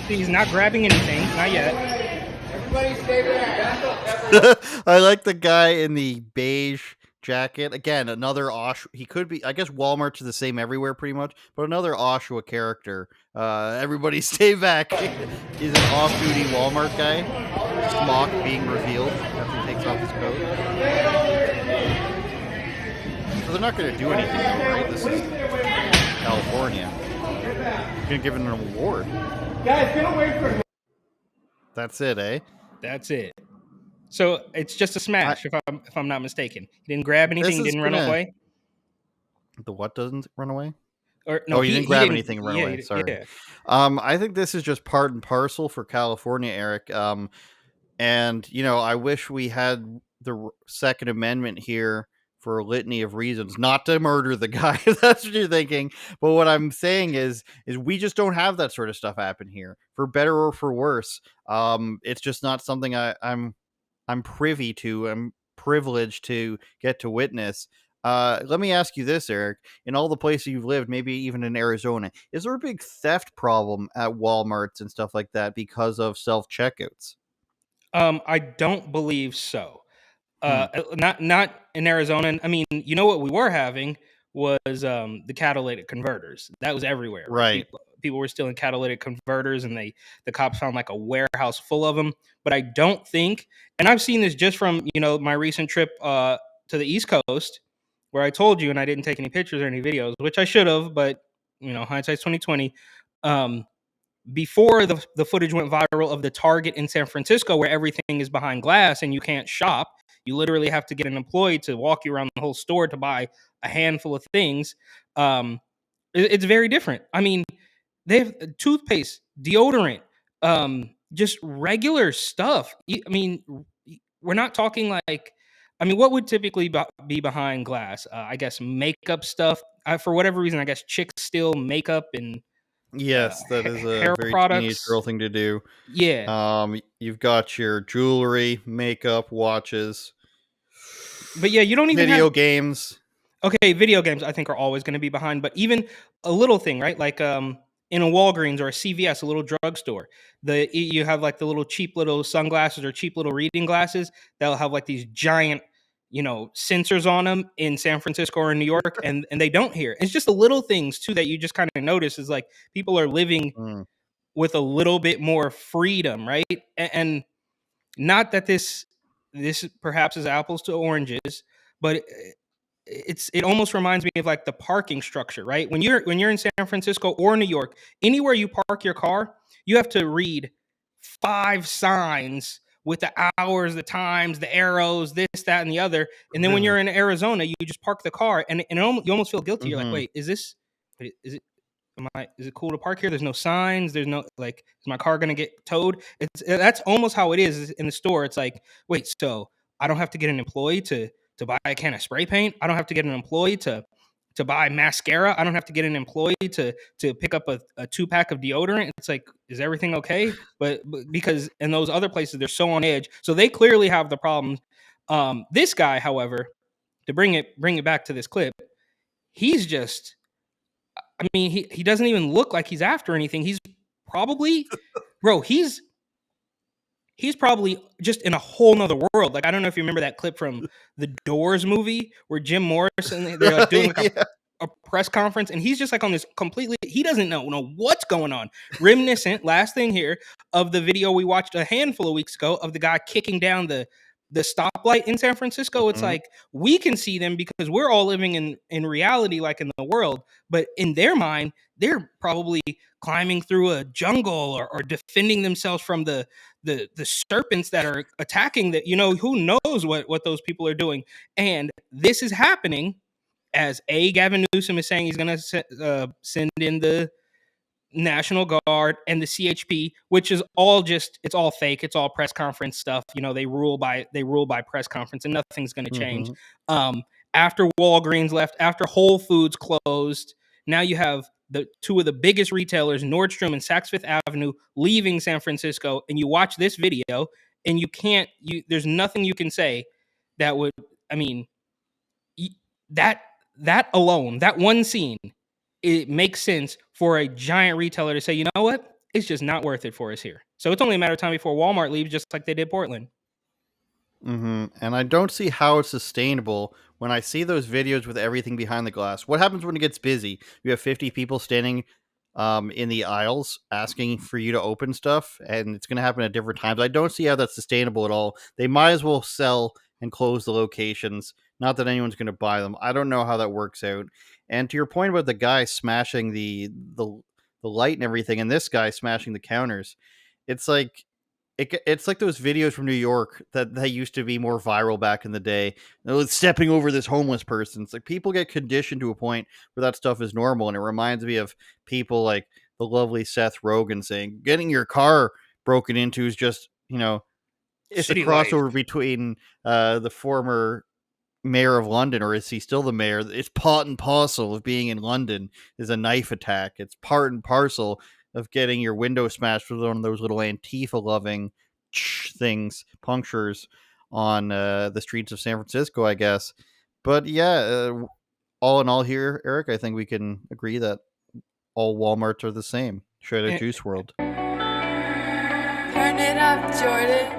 He's not grabbing anything, not yet. Everybody stay back. I like the guy in the beige jacket. Again, another Oshawa. He could be. I guess Walmart's the same everywhere, pretty much. But another Oshawa character. Everybody stay back. He's an off-duty Walmart guy. Smock being revealed after he takes off his coat. So they're not going to do anything, though, right? This is California. You're going to give it an award. Guys, get away from me. That's it, eh? That's it. So it's just a smash, if I'm not mistaken. He didn't grab anything, didn't run away. The what doesn't run away? Or no, he didn't grab anything and run away. Sorry. Yeah. I think this is just part and parcel for California, Eric. And I wish we had the Second Amendment here for a litany of reasons, not to murder the guy. That's what you're thinking. But what I'm saying is we just don't have that sort of stuff happen here, for better or for worse. It's just not something I'm privy to. I'm privileged to get to witness. Let me ask you this, Eric. In all the places you've lived, maybe even in Arizona, is there a big theft problem at Walmarts and stuff like that because of self-checkouts? I don't believe so. Not in Arizona. I mean, what we were having was the catalytic converters. That was everywhere. Right. People were stealing catalytic converters, and the cops found like a warehouse full of them. But I don't think, and I've seen this just from my recent trip to the East Coast, where I told you, and I didn't take any pictures or any videos, which I should have, but hindsight's 2020. Before the footage went viral of the Target in San Francisco, where everything is behind glass and you can't shop, you literally have to get an employee to walk you around the whole store to buy a handful of things. It's very different. I mean, they have toothpaste, deodorant, just regular stuff. I mean, we're not talking like, what would typically be behind glass? I guess makeup stuff. For whatever reason, I guess chicks steal makeup and yes, that is a hair very products. teenage girl thing to do. Yeah. You've got your jewelry, makeup, watches. But yeah, you don't even video have games. Okay, video games I think are always going to be behind, but even a little thing, right? Like in a Walgreens or a CVS, a little drugstore, you have like the little cheap little sunglasses or cheap little reading glasses that'll have like these giant, sensors on them in San Francisco or in New York, and they don't here. It's just the little things too that you just kind of notice is like people are living with a little bit more freedom, right? And not that this perhaps is apples to oranges, but it almost reminds me of like the parking structure, right? When you're in San Francisco or New York, anywhere you park your car, you have to read 5 signs with the hours, the times, the arrows, this, that, and the other. And then when you're in Arizona, you just park the car, and you almost feel guilty. You're like, wait, is it cool to park here? There's no signs. There's no, like, is my car gonna get towed? That's almost how it is in the store. It's like, wait, so I don't have to get an employee to buy a can of spray paint. I don't have to get an employee to buy mascara. I don't have to get an employee to pick up a 2-pack of deodorant. It's like, is everything okay? But because in those other places, they're so on edge. So they clearly have the problem. This guy, however, to bring it back to this clip, he's just, he doesn't even look like he's after anything. He's probably, bro, he's probably just in a whole nother world. Like, I don't know if you remember that clip from the Doors movie where Jim Morrison, they're like doing like a press conference, and he's just like on this completely, he doesn't know what's going on. Reminiscent, last thing here, of the video we watched a handful of weeks ago of the guy kicking down the stoplight in San Francisco. It's like, we can see them because we're all living in reality, like in the world, but in their mind, they're probably climbing through a jungle or defending themselves from the serpents that are attacking that, who knows what those people are doing. And this is happening as Gavin Newsom is saying he's going to send in the National Guard and the CHP, which is all it's all fake. It's all press conference stuff. They rule by press conference, and nothing's going to change. After Walgreens left, after Whole Foods closed, now you have the two of the biggest retailers, Nordstrom and Saks Fifth Avenue, leaving San Francisco, and you watch this video, and there's nothing you can say that would, that alone, that one scene, it makes sense for a giant retailer to say, you know what? It's just not worth it for us here. So it's only a matter of time before Walmart leaves, just like they did Portland. And I don't see how it's sustainable when I see those videos with everything behind the glass. What happens when it gets busy? You have 50 people standing in the aisles asking for you to open stuff, and it's going to happen at different times. I don't see how that's sustainable at all. They might as well sell and close the locations. Not that anyone's going to buy them. I don't know how that works out. And to your point about the guy smashing the light and everything, and this guy smashing the counters, it's like it's like those videos from New York that used to be more viral back in the day. Stepping over this homeless person. It's like people get conditioned to a point where that stuff is normal, and it reminds me of people like the lovely Seth Rogen saying, "Getting your car broken into is just it's a City life. crossover between the former mayor of London, or is he still the mayor? It's part and parcel of being in London is a knife attack. It's part and parcel of getting your window smashed with one of those little Antifa loving things, punctures on the streets of San Francisco, I guess. But yeah, all in all here, Eric, I think we can agree that all Walmarts are the same. Straight out And, Juice World. Turn it up, Jordan.